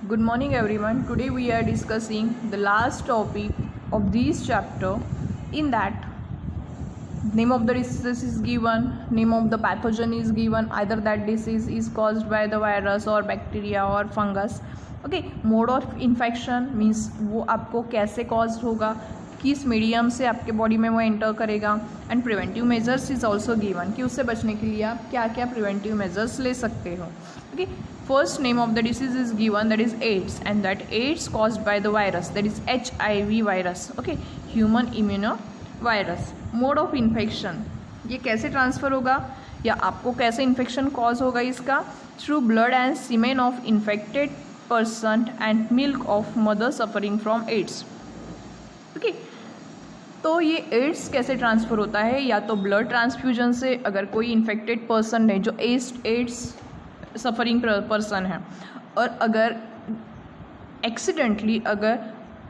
Good morning everyone. Today we are discussing the last topic of this chapter. In that, name of the disease is given, name of the pathogen is given, either that disease is caused by the virus or bacteria or fungus. Okay, mode of infection means वो आपको कैसे caused होगा, किस medium से आपके body में वो enter करेगा, and preventive measures is also given कि उससे बचने के लिए आप क्या क्या प्रिवेंटिव मेजर्स ले सकते हो. Okay, first name of the disease is given, that is AIDS, and that AIDS caused by the virus, that is HIV virus. Okay, human immuno virus. Mode of infection, ये कैसे transfer होगा या आपको कैसे infection cause होगा इसका, through blood and semen of infected person and milk of mother suffering from AIDS. Okay, तो ये एड्स कैसे ट्रांसफ़र होता है, या तो ब्लड ट्रांसफ्यूजन से, अगर कोई इन्फेक्टेड पर्सन है जो एड्स सफरिंग पर्सन है, और अगर एक्सीडेंटली अगर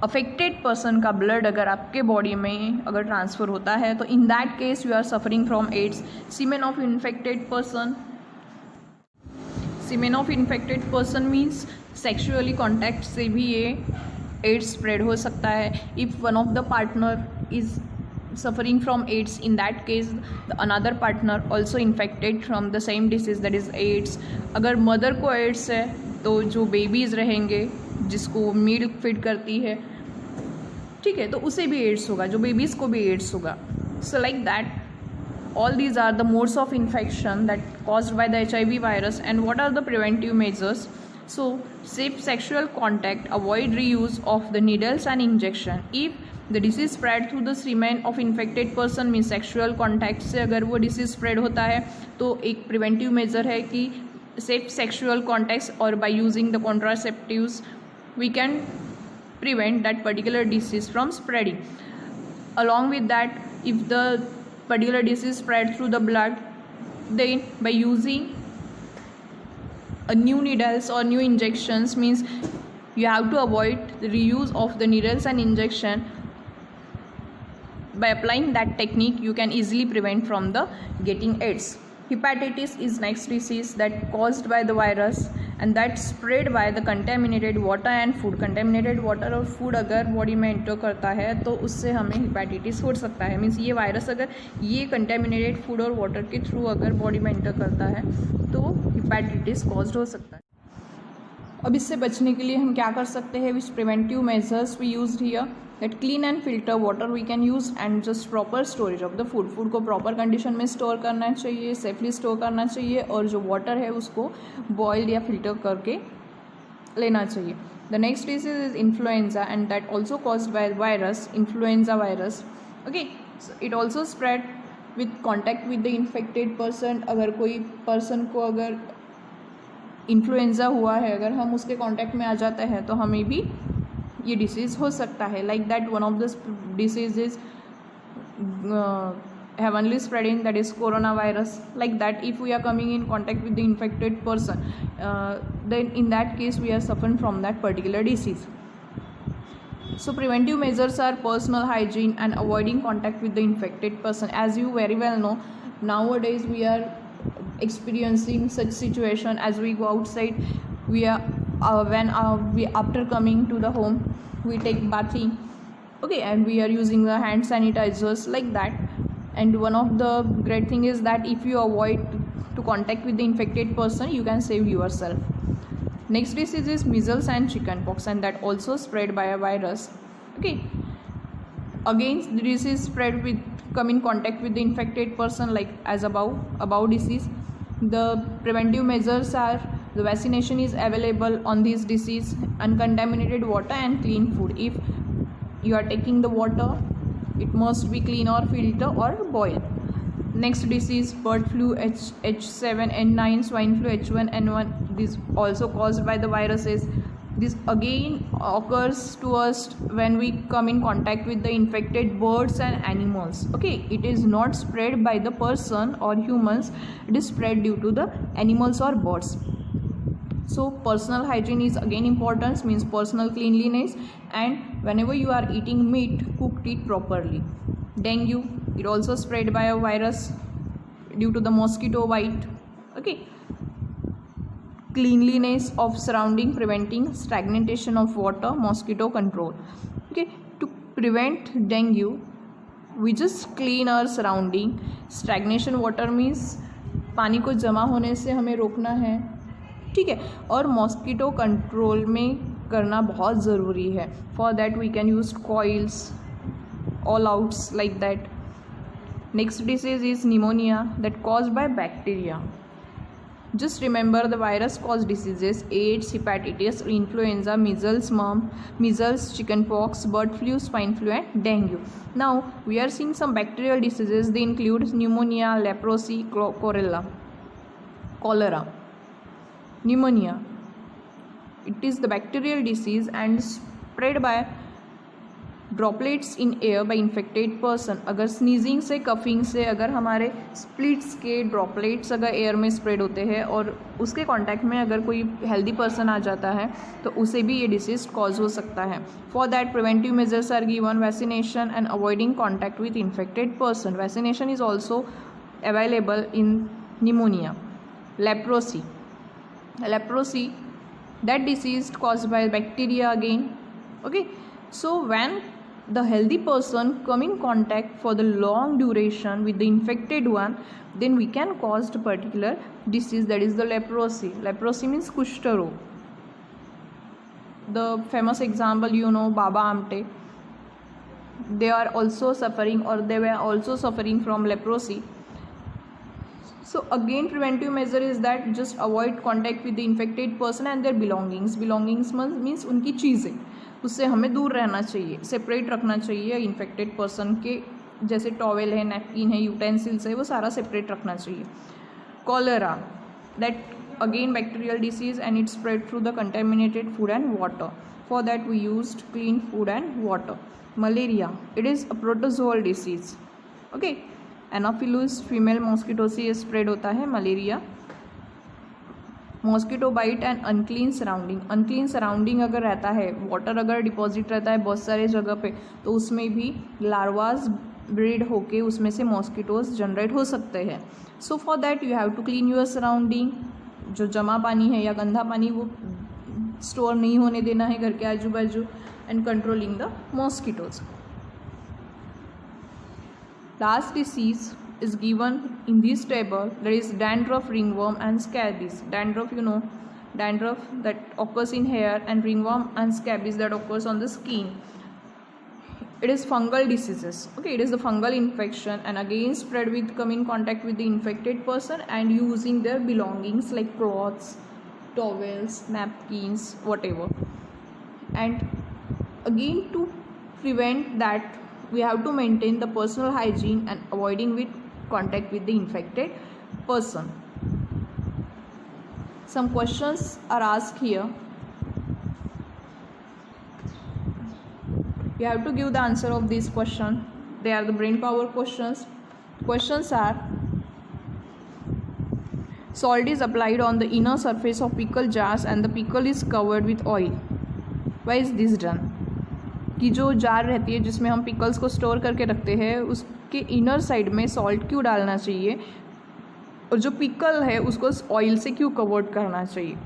अफेक्टेड पर्सन का ब्लड अगर आपके बॉडी में अगर ट्रांसफ़र होता है, तो in that case you are suffering from AIDS. Semen of infected person, semen of infected person means sexually contact से भी ये एड्स स्प्रेड हो सकता है. If one of the partner is suffering from AIDS, in that case the another partner also infected from the same disease, that is AIDS. अगर mother को ads है तो जो बेबीज़ रहेंगे जिसको मिल्क फीड करती है, ठीक है, तो उसे भी एड्स होगा, जो बेबीज़ को भी एड्स होगा. So like that all these are the modes of infection that caused by the HIV virus. And what are the preventive measures? So safe sexual contact, avoid reuse of the needles and injection. If the disease spread through the semen of infected person, means sexual contact से अगर वो disease spread होता है, तो एक preventive measure है कि safe sexual contacts or by using the contraceptives we can prevent that particular disease from spreading. Along with that, if the particular disease spread through the blood, then by using a new needles or new injections, means you have to avoid the reuse of the needles and injection. By applying that technique you can easily prevent from the getting AIDS. Hepatitis is next disease that caused by the virus and that spread by the contaminated water and food. Contaminated water और food अगर body में enter करता है तो उससे हमें हिपैटिटिस हो सकता है. मीन्स ये वायरस अगर ये कंटेमिनेटेड फूड और वाटर के थ्रू अगर बॉडी में एंटर करता है तो हिपैटिटिस कॉज्ड हो सकता है. अब इससे बचने के लिए हम क्या कर सकते हैं, which preventive measures we used here, that clean and filter water we can use, and just proper storage of the food. Food को प्रॉपर कंडीशन में स्टोर करना चाहिए, सेफली स्टोर करना चाहिए, और जो वाटर है उसको बॉइल्ड या फिल्टर करके लेना चाहिए. The next disease is influenza, and that also caused by virus, influenza virus. Okay, it also spread with contact with the infected person. अगर कोई पर्सन को अगर इन्फ्लुएंजा हुआ है, अगर हम उसके कांटेक्ट में आ जाते हैं तो हमें भी ये डिसीज़ हो सकता है. Like that one of the disease is heavenly spreading, that is coronavirus. Like that, if we are coming in contact with the infected person, then in that case we are suffering from that particular disease. So preventive measures are personal hygiene and avoiding contact with the infected person. As you very well know, nowadays we are experiencing such situation. As we go outside, we are when we after coming to the home we take bathing, okay, and we are using the hand sanitizers like that. And one of the great thing is that if you avoid to contact with the infected person, you can save yourself. Next disease is measles and chickenpox, and that also spread by a virus. Okay, again the disease spread with come in contact with the infected person, like as above disease. The preventive measures are the vaccination is available on this disease, uncontaminated water and clean food. If you are taking the water, it must be clean or filter or boil. Next disease, bird flu H7N9, swine flu H1N1. This also caused by the viruses. This again occurs to us when we come in contact with the infected birds and animals. Okay, it is not spread by the person or humans, it is spread due to the animals or birds. So personal hygiene is again important, means personal cleanliness, and whenever you are eating meat, cook it properly. Dengue, it also spread by a virus due to the mosquito bite. Okay, cleanliness of surrounding, preventing stagnation of water, mosquito control. Okay, to prevent dengue, we just clean our surrounding. Stagnation water means पानी को जमा होने से हमें रोकना है, ठीक है, और मॉस्किटो कंट्रोल में करना बहुत ज़रूरी है. For that we can use coils, all outs like that. Next disease is pneumonia that caused by bacteria. Just remember the virus caused diseases: AIDS, hepatitis, influenza, measles, chickenpox, bird flu, swine flu, and dengue. Now we are seeing some bacterial diseases. They include pneumonia, leprosy, cholera. Pneumonia, it is the bacterial disease and spread by droplets in air by infected person. अगर sneezing से, coughing से, अगर हमारे splits के droplets अगर air में spread होते हैं और उसके कांटेक्ट में अगर कोई हेल्दी पर्सन आ जाता है तो उसे भी ये डिसीज कॉज हो सकता है. For that preventive measures are given: vaccination and avoiding contact with infected person. Vaccination is also available in pneumonia. Leprosy, that disease caused by bacteria again. Okay, so when the healthy person come in contact for the long duration with the infected one, then we can cause the particular disease, that is the leprosy. Leprosy means kushta rog. The famous example, you know, Baba Amte, they are also suffering, or they were also suffering from leprosy. So again, preventive measure is that just avoid contact with the infected person and their belongings. Belongings means उनकी चीज़ें, उससे हमें दूर रहना चाहिए, separate रखना चाहिए. Infected person के जैसे टॉवेल है, नैपकिन है, यूटेंसिल्स है, वो सारा सेपरेट रखना चाहिए. Cholera, that again bacterial disease and it spread through the contaminated food and water. For that we used clean food and water. Malaria, it is a protozoal disease. Okay, anopheles female mosquito से ये spread होता है malaria. Mosquito bite and unclean surrounding. Unclean surrounding अगर रहता है, water अगर deposit रहता है बहुत सारे जगह पे, तो उसमें भी लार्वाज ब्रीड होके उसमें से मॉस्किटोज जनरेट हो सकते हैं. So for that you have to clean your surrounding. जो जमा पानी है या गंदा पानी वो स्टोर नहीं होने देना है घर के आजू बाजू, and controlling the mosquitoes. Last disease is given in this table, that is dandruff, ringworm and scabies. Dandruff, you know, dandruff that occurs in hair, and ringworm and scabies that occurs on the skin. It is fungal diseases. Okay, it is the fungal infection and again spread with come in contact with the infected person and using their belongings like cloths, towels, napkins, whatever. And again, to prevent that, we have to maintain the personal hygiene and avoiding with contact with the infected person. Some questions are asked here. You have to give the answer of this question. They are the brain power questions. Questions are: salt is applied on the inner surface of pickle jars and the pickle is covered with oil. Why is this done? कि जो jar रहती है जिसमें हम pickles को store करके रखते हैं, उसके इनर साइड में सॉल्ट क्यों डालना चाहिए, और जो पिकल है उसको ऑयल से क्यों कवर्ड करना चाहिए.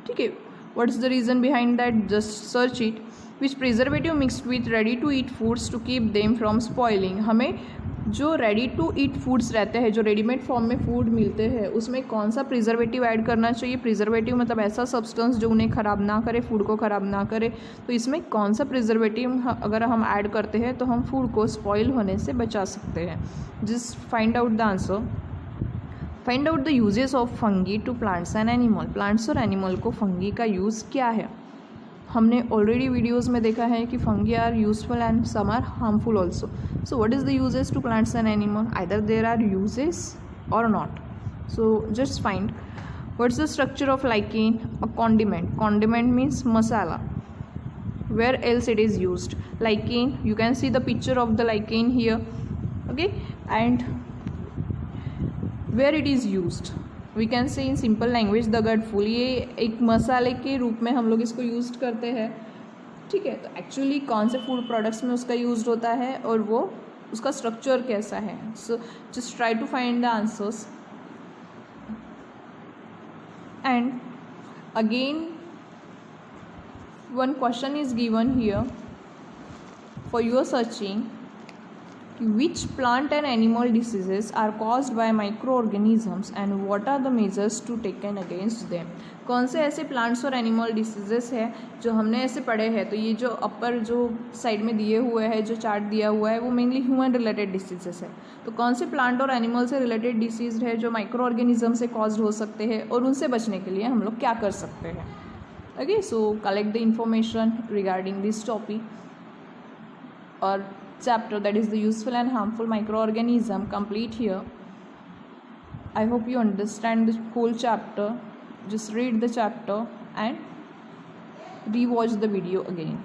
ठीक है, what is the reason behind that? Just search it. Which preservative mixed with ready to eat foods to keep them from spoiling. हमें जो रेडी टू ईट फूड्स रहते हैं, जो रेडीमेड फॉर्म में फूड मिलते हैं, उसमें कौन सा प्रिजर्वेटिव ऐड करना चाहिए. प्रिजर्वेटिव मतलब ऐसा सब्सटेंस जो उन्हें ख़राब ना करे, फूड को ख़राब ना करे. तो इसमें कौन सा प्रिजर्वेटिव अगर हम ऐड करते हैं तो हम फूड को स्पॉइल होने से बचा सकते हैं. Just find out the answer. Find out the uses of fungi to plants and animal. Plants और एनिमल को फंगी का यूज़ क्या है. हमने ऑलरेडी वीडियोज़ में देखा है कि fungi are useful and some are harmful also. So what is the uses to plants and animal? Either there are uses or not. So just find what is the structure of lichen. A condiment. Condiment means masala. Where else it is used? Lichen. You can see the picture of the lichen here. Okay, and where it is used? We can say in simple language the गट फूल. ये एक मसाले के रूप में हम लोग इसको यूज़ करते हैं. ठीक है, तो एक्चुअली कौन से फूड प्रोडक्ट्स में उसका यूज होता है और वो उसका स्ट्रक्चर कैसा है. So just try to find the answers And again, one question is given here for your searching. Which plant and animal diseases are caused by microorganisms and what are the measures to taken against them? कौन से ऐसे plants और animal diseases है जो हमने ऐसे पढ़े हैं? तो ये जो अपर जो साइड में दिए हुए हैं, जो चार्ट दिया हुआ है, वो मेनली ह्यूमन रिलेटेड डिसीजेस है. तो कौन से प्लांट और एनिमल से रिलेटेड डिसीज है जो माइक्रो ऑर्गेनिज्म से कॉज्ड हो सकते हैं और उनसे बचने के लिए हम लोग क्या कर सकते हैं? Okay, so collect the information regarding this topic or chapter, that is the useful and harmful microorganism, complete here. I hope you understand the whole chapter. Just read the chapter and rewatch the video again.